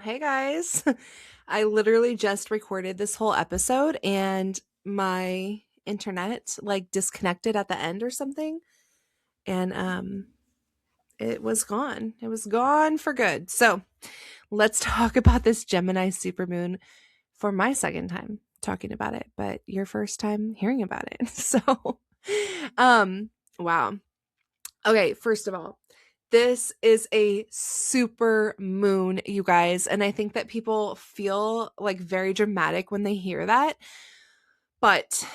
Hey guys. I literally just recorded this whole episode and my internet like disconnected at the end or something and it was gone. It was gone for good. So, let's talk about this Gemini supermoon for my second time talking about it, but your first time hearing about it. So, um wow. Okay, first of all, this is a super moon, you guys. And I think that people feel like very dramatic when they hear that. But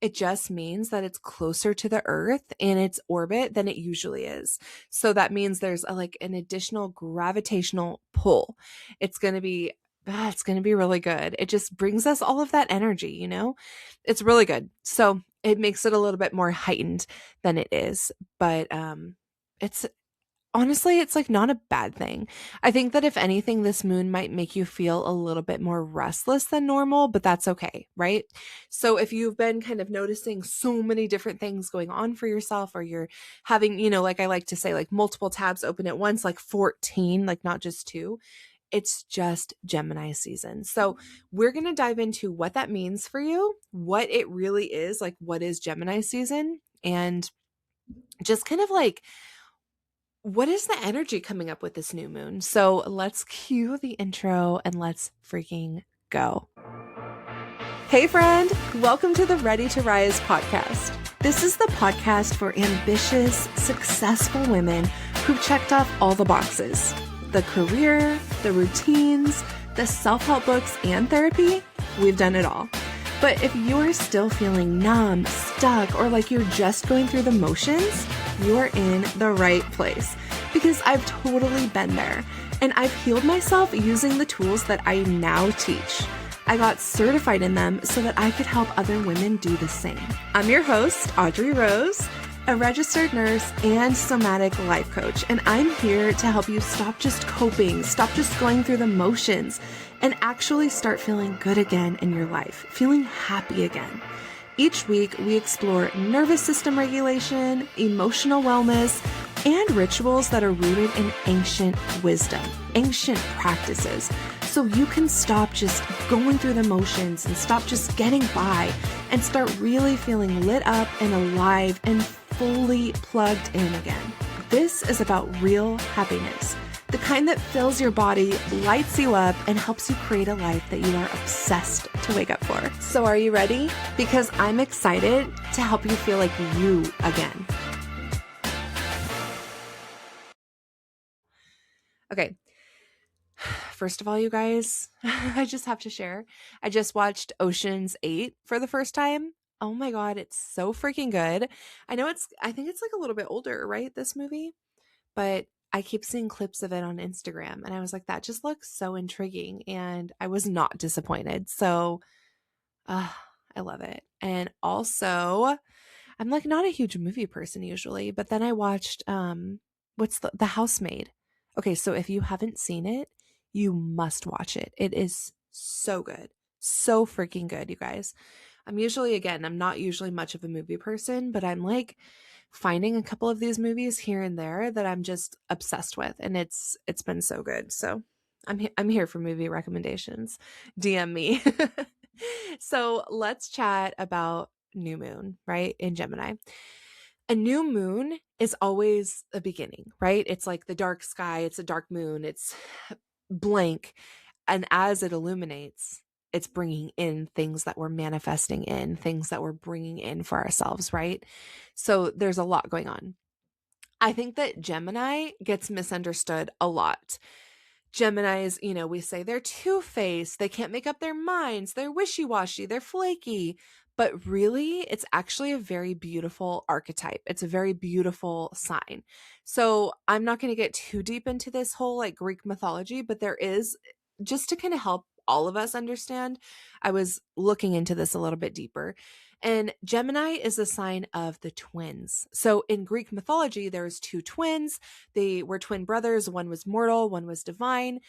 it just means that it's closer to the Earth in its orbit than it usually is. So that means there's like an additional gravitational pull. It's going to be it's going to be really good. It just brings us all of that energy. It's really good. So it makes it a little bit more heightened than it is, but it's honestly, it's like not a bad thing. I think that if anything, this moon might make you feel a little bit more restless than normal, but that's okay, right? So if you've been kind of noticing so many different things going on for yourself, or you're having, like I like to say, like multiple tabs open at once, like 14, like not just two, it's just Gemini season. So we're going to dive into what that means for you, what it really is, like what is Gemini season, and just kind of like what is the energy coming up with this new moon? So let's cue the intro and let's freaking go. Hey, friend, welcome to the Ready to Rise podcast. This is the podcast for ambitious, successful women who've checked off all the boxes: the career, the routines, the self help books, and therapy. We've done it all. But if you're still feeling numb, stuck, or like you're just going through the motions, you're in the right place, because I've totally been there and I've healed myself using the tools that I now teach. I got certified in them so that I could help other women do the same. I'm your host, Audrey Rose, a registered nurse and somatic life coach, and I'm here to help you stop just coping, stop just going through the motions, and actually start feeling good again in your life, feeling happy again. Each week, we explore nervous system regulation, emotional wellness, and rituals that are rooted in ancient wisdom, ancient practices, so you can stop just going through the motions and stop just getting by and start really feeling lit up and alive and fully plugged in again. This is about real happiness, the kind that fills your body, lights you up, and helps you create a life that you are obsessed to wake up for. So are you ready? Because I'm excited to help you feel like you again. Okay. First of all, you guys, I just have to share. I just watched Ocean's 8 for the first time. Oh my God, it's so freaking good. I think it's like a little bit older, right? This movie, but I keep seeing clips of it on Instagram and I was like, that just looks so intriguing. And I was not disappointed. So uh, I love it. And also, I'm like not a huge movie person usually, but then I watched what's the Housemaid. Okay, so if you haven't seen it, you must watch it. It is so good. So freaking good, you guys. I'm not usually much of a movie person, but I'm like finding a couple of these movies here and there that I'm just obsessed with, and it's been so good. So I'm here for movie recommendations. DM me. So let's chat about new moon, right? In Gemini. A new moon is always a beginning, right? It's like the dark sky, it's a dark moon, it's blank. And as it illuminates, it's bringing in things that we're manifesting in, things that we're bringing in for ourselves, right? So there's a lot going on. I think that Gemini gets misunderstood a lot. Geminis, we say they're two-faced, they can't make up their minds, they're wishy-washy, they're flaky. But really, it's actually a very beautiful archetype. It's a very beautiful sign. So I'm not going to get too deep into this whole like Greek mythology, but there is, just to kind of help all of us understand, I was looking into this a little bit deeper. And Gemini is a sign of the twins. So in Greek mythology, there's two twins. They were twin brothers. One was mortal, one was divine.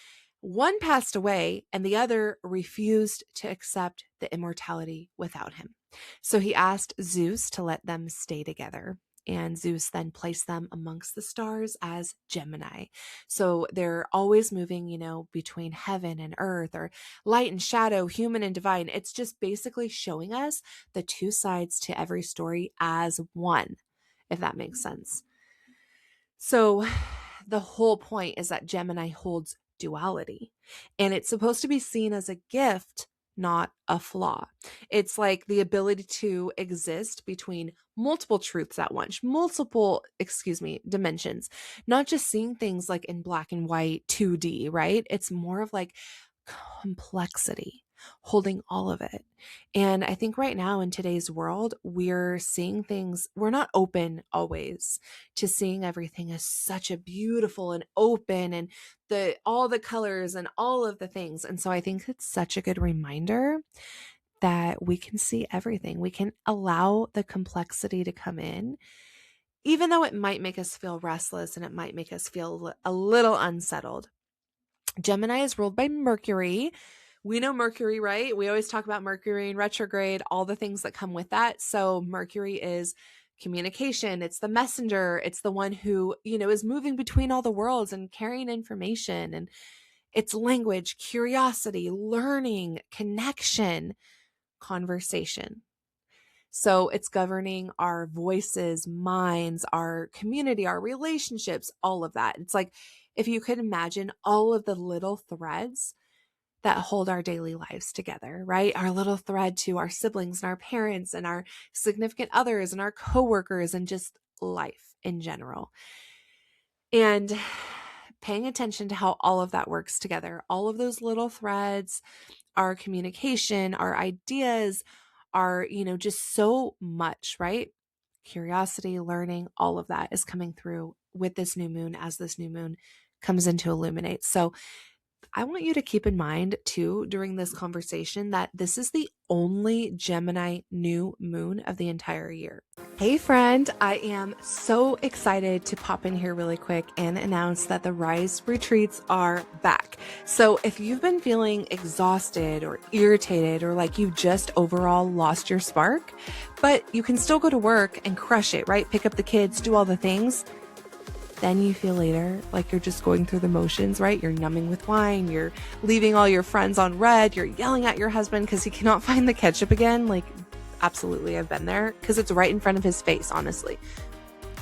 One passed away, and the other refused to accept the immortality without him. So he asked Zeus to let them stay together. And Zeus then placed them amongst the stars as Gemini. So they're always moving, between heaven and earth, or light and shadow, human and divine. It's just basically showing us the two sides to every story as one, if that makes sense. So the whole point is that Gemini holds duality, and it's supposed to be seen as a gift, not a flaw. It's like the ability to exist between multiple truths at once, dimensions, not just seeing things like in black and white 2D, right? It's more of like complexity, holding all of it. And I think right now in today's world, we're seeing things, we're not open always to seeing everything as such a beautiful and open, and all the colors and all of the things. And so I think it's such a good reminder that we can see everything. We can allow the complexity to come in, even though it might make us feel restless and it might make us feel a little unsettled. Gemini is ruled by Mercury. We know Mercury, right? We always talk about Mercury in retrograde, all the things that come with that. So Mercury is communication. It's the messenger. It's the one who, is moving between all the worlds and carrying information. And it's language, curiosity, learning, connection, conversation. So it's governing our voices, minds, our community, our relationships, all of that. It's like, if you could imagine all of the little threads that hold our daily lives together, right? Our little thread to our siblings and our parents and our significant others and our coworkers and just life in general. And paying attention to how all of that works together, all of those little threads, our communication, our ideas, are, just so much, right? Curiosity, learning, all of that is coming through with this new moon as this new moon comes in to illuminate. So I want you to keep in mind too, during this conversation, that this is the only Gemini new moon of the entire year. Hey friend, I am so excited to pop in here really quick and announce that the Rise retreats are back. So if you've been feeling exhausted or irritated, or like you just overall lost your spark, but you can still go to work and crush it, right? Pick up the kids, do all the things. Then you feel later like you're just going through the motions, right? You're numbing with wine, you're leaving all your friends on red, you're yelling at your husband because he cannot find the ketchup again. Like, absolutely, I've been there, because it's right in front of his face, honestly.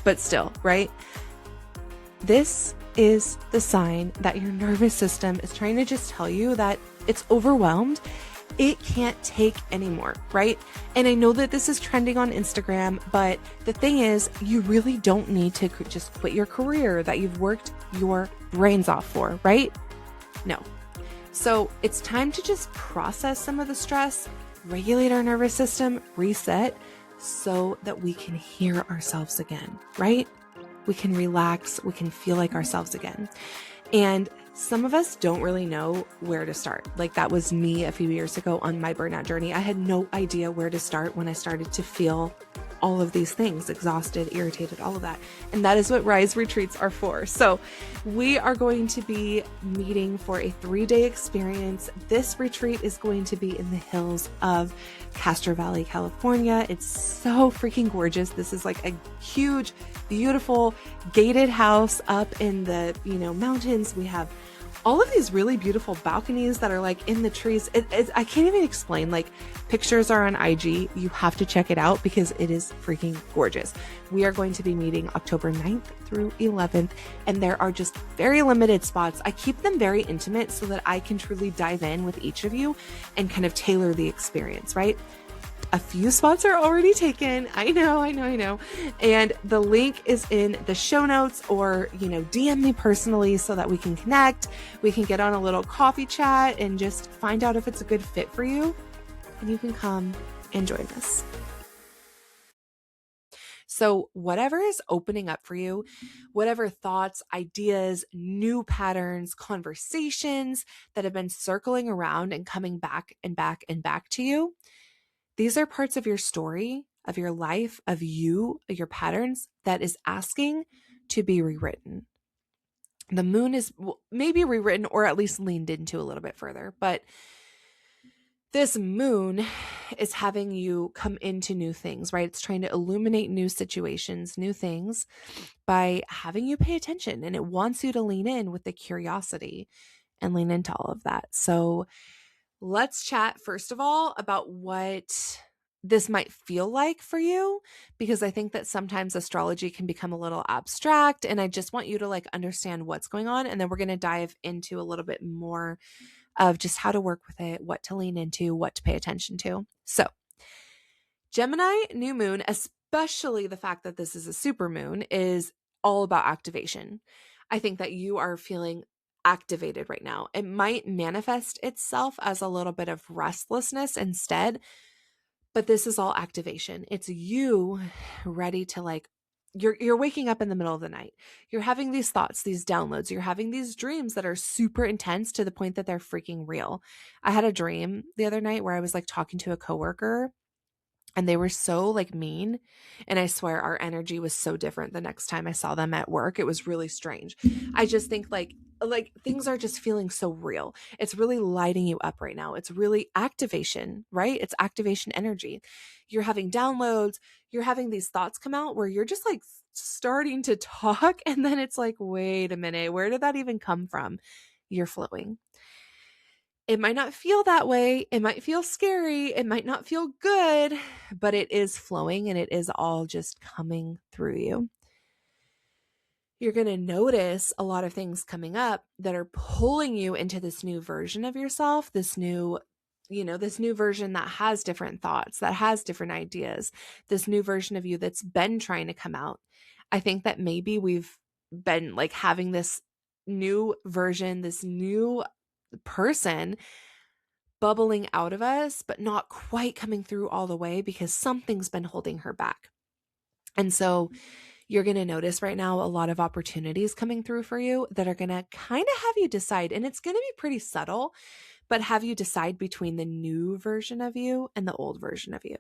But still, right? This is the sign that your nervous system is trying to just tell you that it's overwhelmed. It can't take anymore, right? And I know that this is trending on Instagram, but the thing is, you really don't need to just quit your career that you've worked your brains off for, right? No. So it's time to just process some of the stress, regulate our nervous system, reset, so that we can hear ourselves again, right? We can relax, we can feel like ourselves again. And some of us don't really know where to start. Like, that was me a few years ago on my burnout journey. I had no idea where to start when I started to feel all of these things, exhausted, irritated, all of that. And that is what Rise retreats are for. So we are going to be meeting for a 3-day experience. This retreat is going to be in the hills of Castro Valley, California. It's so freaking gorgeous. This is like a huge, beautiful gated house up in the, mountains. We have all of these really beautiful balconies that are like in the trees. I can't even explain. Like, pictures are on IG. You have to check it out because it is freaking gorgeous. We are going to be meeting October 9th through 11th, and there are just very limited spots. I keep them very intimate so that I can truly dive in with each of you and kind of tailor the experience, right? A few spots are already taken. I know. And the link is in the show notes, or, DM me personally so that we can connect. We can get on a little coffee chat and just find out if it's a good fit for you. And you can come and join us. So whatever is opening up for you, whatever thoughts, ideas, new patterns, conversations that have been circling around and coming back and back and back to you, these are parts of your story, of your life, of you, your patterns that is asking to be rewritten. The moon is maybe rewritten, or at least leaned into a little bit further, but this moon is having you come into new things, right? It's trying to illuminate new situations, new things by having you pay attention. And it wants you to lean in with the curiosity and lean into all of that. So let's chat, first of all, about what this might feel like for you, because I think that sometimes astrology can become a little abstract. And I just want you to like understand what's going on. And then we're going to dive into a little bit more of just how to work with it, what to lean into, what to pay attention to. So, Gemini new moon, especially the fact that this is a supermoon, is all about activation. I think that you are feeling activated right now. It might manifest itself as a little bit of restlessness instead, but this is all activation. It's you ready to like you're waking up in the middle of the night. You're having these thoughts, these downloads, you're having these dreams that are super intense to the point that they're freaking real. I had a dream the other night where I was like talking to a coworker and they were so like mean, and I swear our energy was so different the next time I saw them at work. It was really strange. I just think like things are just feeling so real. It's really lighting you up right now. It's really activation, right? It's activation energy. You're having downloads, you're having these thoughts come out where you're just like starting to talk, and then it's like, wait a minute, where did that even come from? You're flowing. It might not feel that way. It might feel scary. It might not feel good, but it is flowing and it is all just coming through you. You're going to notice a lot of things coming up that are pulling you into this new version of yourself, this new version that has different thoughts, that has different ideas, this new version of you that's been trying to come out. I think that maybe we've been like having this new version, this new person bubbling out of us, but not quite coming through all the way because something's been holding her back. And so you're going to notice right now a lot of opportunities coming through for you that are going to kind of have you decide, and it's going to be pretty subtle, but have you decide between the new version of you and the old version of you.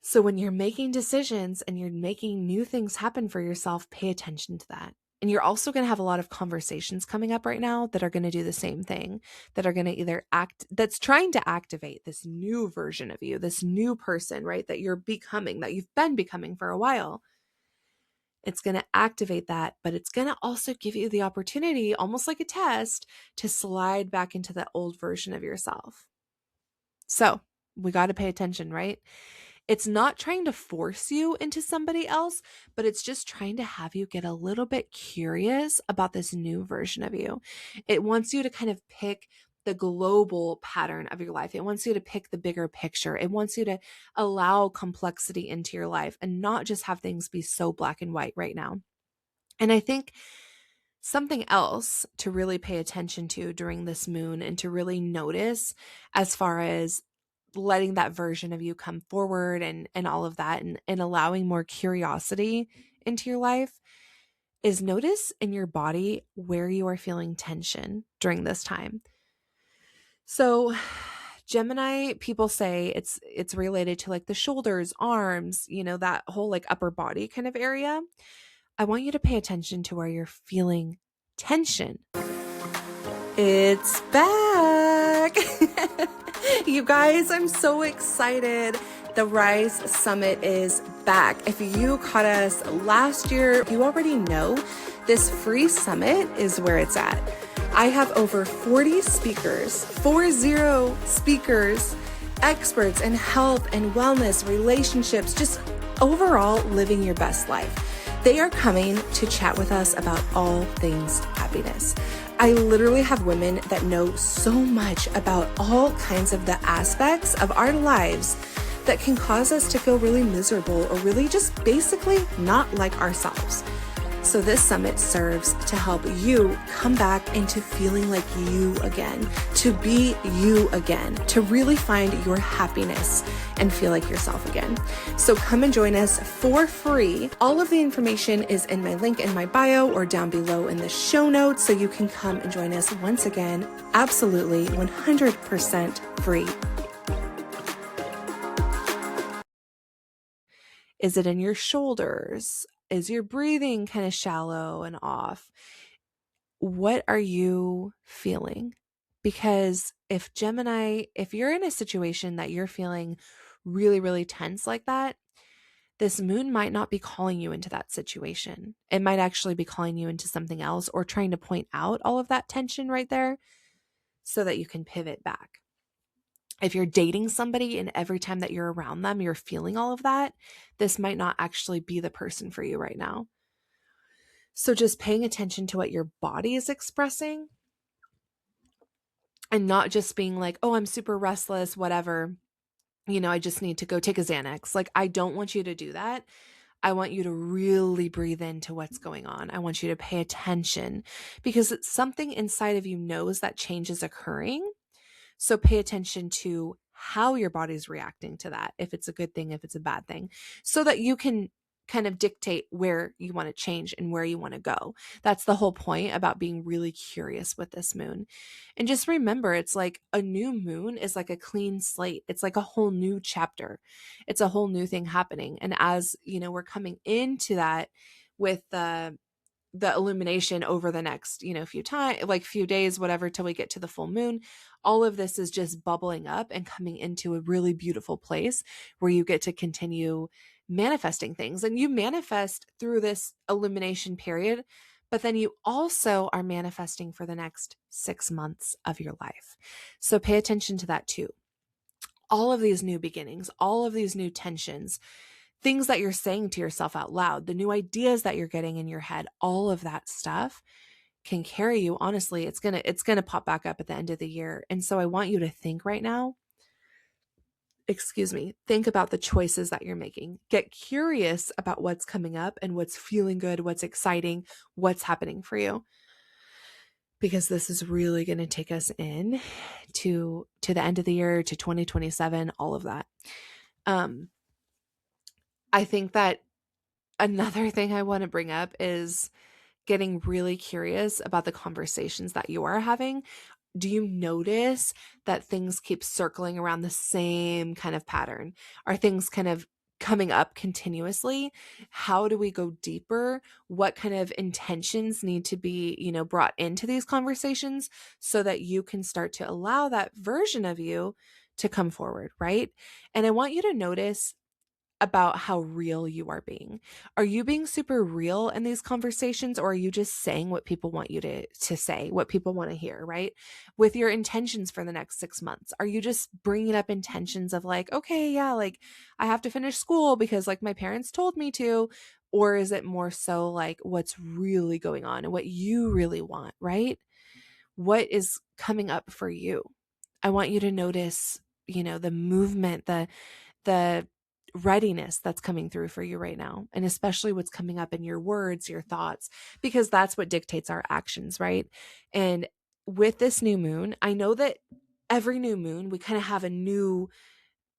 So when you're making decisions and you're making new things happen for yourself, pay attention to that. And you're also going to have a lot of conversations coming up right now that are going to do the same thing, that are going to either that's trying to activate this new version of you, this new person, right? That you're becoming, that you've been becoming for a while. It's going to activate that, but it's going to also give you the opportunity, almost like a test, to slide back into that old version of yourself. So we got to pay attention, right? It's not trying to force you into somebody else, but it's just trying to have you get a little bit curious about this new version of you. It wants you to kind of pick the global pattern of your life. It wants you to pick the bigger picture. It wants you to allow complexity into your life and not just have things be so black and white right now. And I think something else to really pay attention to during this moon and to really notice as far as letting that version of you come forward and all of that and allowing more curiosity into your life is notice in your body where you are feeling tension during this time. So Gemini, people say it's related to like the shoulders, arms, that whole like upper body kind of area. I want you to pay attention to where you're feeling tension. It's back. You guys, I'm so excited. The Rise Summit is back. If you caught us last year, you already know this free summit is where it's at. I have over 40 speakers, 40 speakers, experts in health and wellness, relationships, just overall living your best life. They are coming to chat with us about all things happiness. I literally have women that know so much about all kinds of the aspects of our lives that can cause us to feel really miserable or really just basically not like ourselves. So this summit serves to help you come back into feeling like you again, to be you again, to really find your happiness and feel like yourself again. So come and join us for free. All of the information is in my link in my bio or down below in the show notes, so you can come and join us once again, absolutely 100% free. Is it in your shoulders? Is your breathing kind of shallow and off? What are you feeling? Because if you're in a situation that you're feeling really, really tense like that, this moon might not be calling you into that situation. It might actually be calling you into something else or trying to point out all of that tension right there so that you can pivot back. If you're dating somebody and every time that you're around them, you're feeling all of that, this might not actually be the person for you right now. So just paying attention to what your body is expressing and not just being like, oh, I'm super restless, whatever. I just need to go take a Xanax. Like, I don't want you to do that. I want you to really breathe into what's going on. I want you to pay attention because something inside of you knows that change is occurring. So pay attention to how your body's reacting to that, if it's a good thing, if it's a bad thing, so that you can kind of dictate where you want to change and where you want to go. That's the whole point about being really curious with this moon. And just remember, it's like a new moon is like a clean slate. It's like a whole new chapter. It's a whole new thing happening. And as, we're coming into that with the illumination over the next, few days, whatever, till we get to the full moon, all of this is just bubbling up and coming into a really beautiful place where you get to continue manifesting things. And you manifest through this illumination period, but then you also are manifesting for the next 6 months of your life. So pay attention to that too. All of these new beginnings, all of these new tensions, things that you're saying to yourself out loud, the new ideas that you're getting in your head, all of that stuff can carry you. Honestly, it's going to pop back up at the end of the year. And so I want you to think right now, think about the choices that you're making. Get curious about what's coming up and what's feeling good, what's exciting, what's happening for you. Because this is really going to take us in to the end of the year, to 2027, all of that. I think that another thing I want to bring up is getting really curious about the conversations that you are having. Do you notice that things keep circling around the same kind of pattern? Are things kind of coming up continuously? How do we go deeper? What kind of intentions need to be, brought into these conversations so that you can start to allow that version of you to come forward, right? And I want you to notice about how real you are being. Are you being super real in these conversations, or are you just saying what people want you to say, what people want to hear, right? With your intentions for the next 6 months, are you just bringing up intentions of like, okay, yeah, like I have to finish school because like my parents told me to, or is it more so like what's really going on and what you really want, right? What is coming up for you? I want you to notice, the movement, the readiness that's coming through for you right now, and especially what's coming up in your words, your thoughts, because that's what dictates our actions, right? And with this new moon, I know that every new moon, we kind of have a new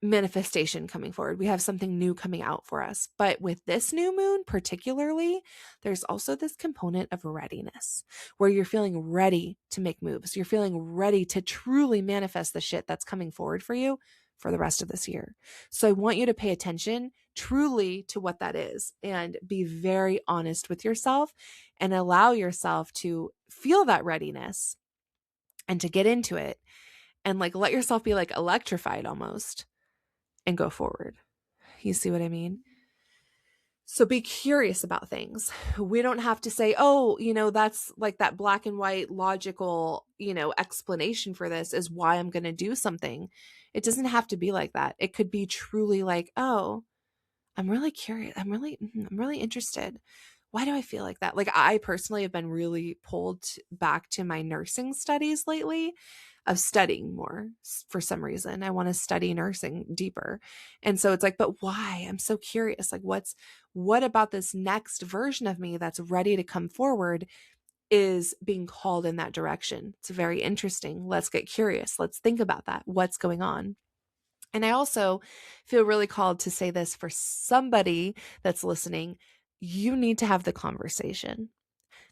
manifestation coming forward. We have something new coming out for us. But with this new moon, particularly, there's also this component of readiness where you're feeling ready to make moves. You're feeling ready to truly manifest the shit that's coming forward for you for the rest of this year. So I want you to pay attention truly to what that is and be very honest with yourself and allow yourself to feel that readiness and to get into it and like let yourself be like electrified almost and go forward. You see what I mean? So be curious about things. We don't have to say, oh, that's like that black and white logical, explanation for this is why I'm going to do something. It doesn't have to be like that. It could be truly like, oh, I'm really curious. I'm really interested. Why do I feel like that? Like I personally have been really pulled back to my nursing studies lately, of studying more for some reason. I want to study nursing deeper. And so it's like, but why? I'm so curious. Like what about this next version of me that's ready to come forward is being called in that direction? It's very interesting. Let's get curious. Let's think about that. What's going on? And I also feel really called to say this for somebody that's listening. You need to have the conversation.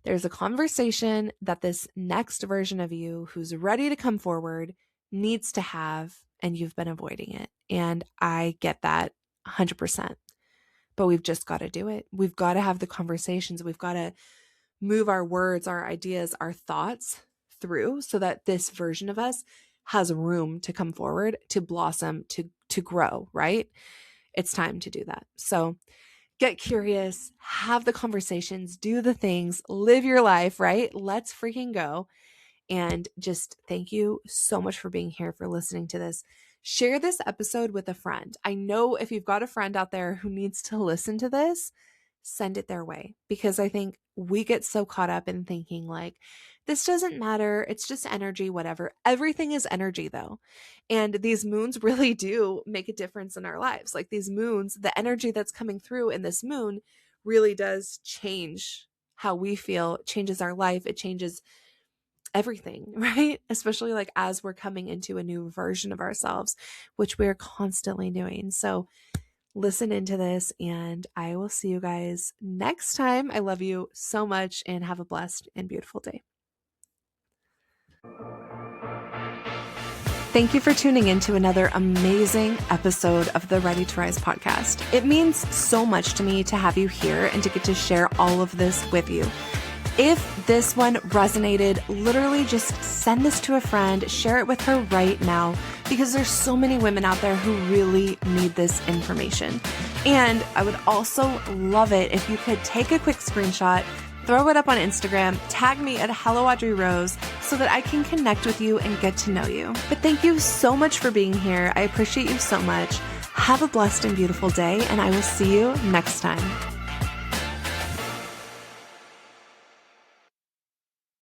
There's a conversation that this next version of you who's ready to come forward needs to have, and you've been avoiding it. And I get that 100%. But we've just got to do it. We've got to have the conversations. We've got to move our words, our ideas, our thoughts through so that this version of us has room to come forward, to blossom, to grow, right? It's time to do that. So get curious, have the conversations, do the things, live your life, right? Let's freaking go. And just thank you so much for being here, for listening to this. Share this episode with a friend. I know if you've got a friend out there who needs to listen to this, send it their way, because I think we get so caught up in thinking like, this doesn't matter. It's just energy, whatever. Everything is energy though. And these moons really do make a difference in our lives. Like these moons, the energy that's coming through in this moon really does change how we feel. It changes our life. It changes everything, right? Especially like as we're coming into a new version of ourselves, which we're constantly doing. So listen into this, and I will see you guys next time. I love you so much, and have a blessed and beautiful day. Thank you for tuning in to another amazing episode of the Ready to Rise podcast. It means so much to me to have you here and to get to share all of this with you. If this one resonated, literally just send this to a friend, share it with her right now, because there's so many women out there who really need this information. And I would also love it if you could take a quick screenshot, throw it up on Instagram, tag me at Hello Audrey Rose so that I can connect with you and get to know you. But thank you so much for being here. I appreciate you so much. Have a blessed and beautiful day, and I will see you next time.